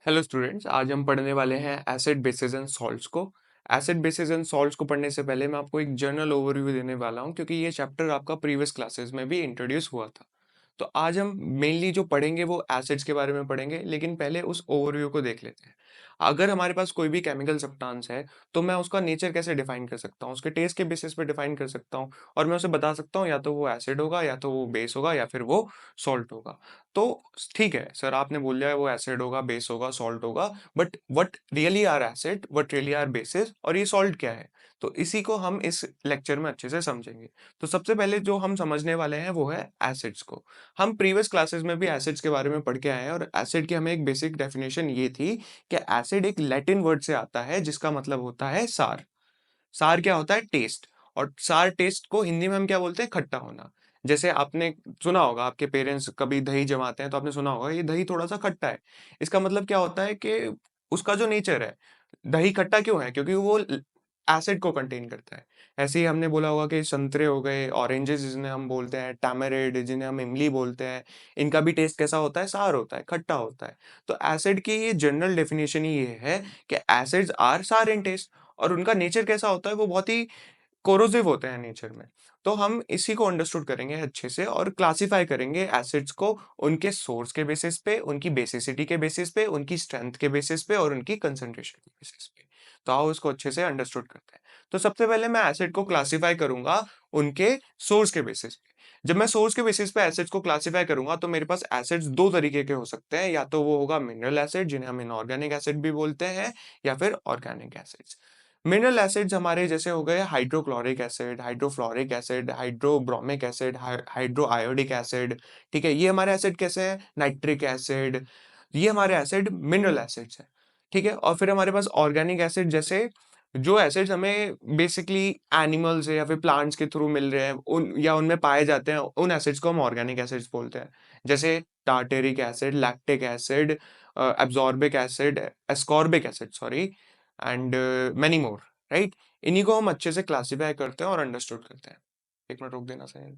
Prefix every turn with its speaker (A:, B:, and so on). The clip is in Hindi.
A: हेलो स्टूडेंट्स, आज हम पढ़ने वाले हैं एसिड बेसिस एंड सॉल्ट्स को। एसिड बेसिस एंड सॉल्ट्स को पढ़ने से पहले मैं आपको एक जनरल ओवरव्यू देने वाला हूं, क्योंकि ये चैप्टर आपका प्रीवियस क्लासेस में भी इंट्रोड्यूस हुआ था। तो आज हम मेनली जो पढ़ेंगे वो एसिड्स के बारे में पढ़ेंगे, लेकिन पहले उस ओवरव्यू को देख लेते हैं। अगर हमारे पास कोई भी केमिकल सब्सटेंस है, तो मैं उसका नेचर कैसे डिफाइन कर सकता हूँ, उसके टेस्ट के बेसिस पे डिफाइन कर सकता हूँ, और मैं उसे बता सकता हूँ या तो वो एसिड होगा, या तो वो बेस होगा, या फिर वो सॉल्ट होगा। तो ठीक है सर, आपने बोल दिया है वो एसिड होगा, बेस होगा, सॉल्ट होगा, but what really are acid, what really are bases, और ये सॉल्ट क्या है? तो इसी को हम इस लेक्चर में अच्छे से समझेंगे। तो सबसे पहले जो हम समझने वाले हैं वो है एसिड्स को। हम प्रीवियस क्लासेस में भी एसिड्स के बारे में पढ़ के आए हैं, और एसिड की हमें एक बेसिक डेफिनेशन ये थी कि एसिड एक लैटिन वर्ड से आता है जिसका मतलब होता है सार। सार क्या होता है? टेस्ट। और सार टेस्ट को हिंदी में हम क्या बोलते हैं? खट्टा होना। जैसे आपने सुना होगा, आपके पेरेंट्स कभी दही जमाते हैं तो आपने सुना होगा ये दही थोड़ा सा खट्टा है। इसका मतलब क्या होता है कि उसका जो नेचर है, दही खट्टा क्यों है? क्योंकि वो एसिड को कंटेन करता है। ऐसे ही हमने बोला होगा कि संतरे हो गए, ऑरेंजेस जिन्हें हम बोलते हैं, टैमरिंड जिन्हें हम इमली बोलते हैं, इनका भी टेस्ट कैसा होता है? सार होता है, खट्टा होता है। तो एसिड की ये जनरल डेफिनेशन ही ये है कि एसिड्स आर सार इन टेस्ट। और उनका नेचर कैसा होता है? वो बहुत ही कोरोसिव होते हैं नेचर में। तो हम इसी को अंडरस्टूड करेंगे अच्छे से, और क्लासिफाई करेंगे एसिड्स को उनके सोर्स के बेसिस पे, उनकी बेसिसिटी के बेसिस पे, उनकी स्ट्रेंथ के बेसिस पे, और उनकी कंसंट्रेशन के बेसिस पे। तो आओ इसको अच्छे से अंडरस्टूड करते हैं। तो सबसे पहले मैं एसिड को क्लासिफाई करूंगा उनके सोर्स के बेसिस पे। जब मैं सोर्स के बेसिस पे एसिड्स को क्लासिफाई करूंगा, तो मेरे पास एसिड्स दो तरीके के हो सकते हैं। या तो वो होगा मिनरल एसिड, जिन्हें हम इनऑर्गेनिक एसिड भी बोलते हैं, या फिर ऑर्गेनिक एसिड्स। मिनरल एसिड्स हमारे जैसे हो गए hydrochloric acid, hydrofluoric acid, hydrobromic acid, hydro iodic acid. ठीक है, ये हमारे एसिड कैसे हैं? Nitric acid. ये हमारे एसिड मिनरल एसिड्स हैं। ठीक है, और फिर हमारे पास ऑर्गेनिक एसिड, जैसे जो एसिड्स हमें बेसिकली एनिमल्स या फिर प्लांट्स के थ्रू मिल रहे हैं, उन या उनमें पाए जाते हैं, उन एसिड्स को हम ऑर्गेनिक एसिड्स बोलते हैं। जैसे tartaric acid, lactic acid, absorbic acid, ascorbic acid, sorry, and many more. Right, इन्हीं को हम अच्छे से क्लासिफाई करते हैं और अंडरस्टूड करते हैं। एक मिनट रोक देना सही।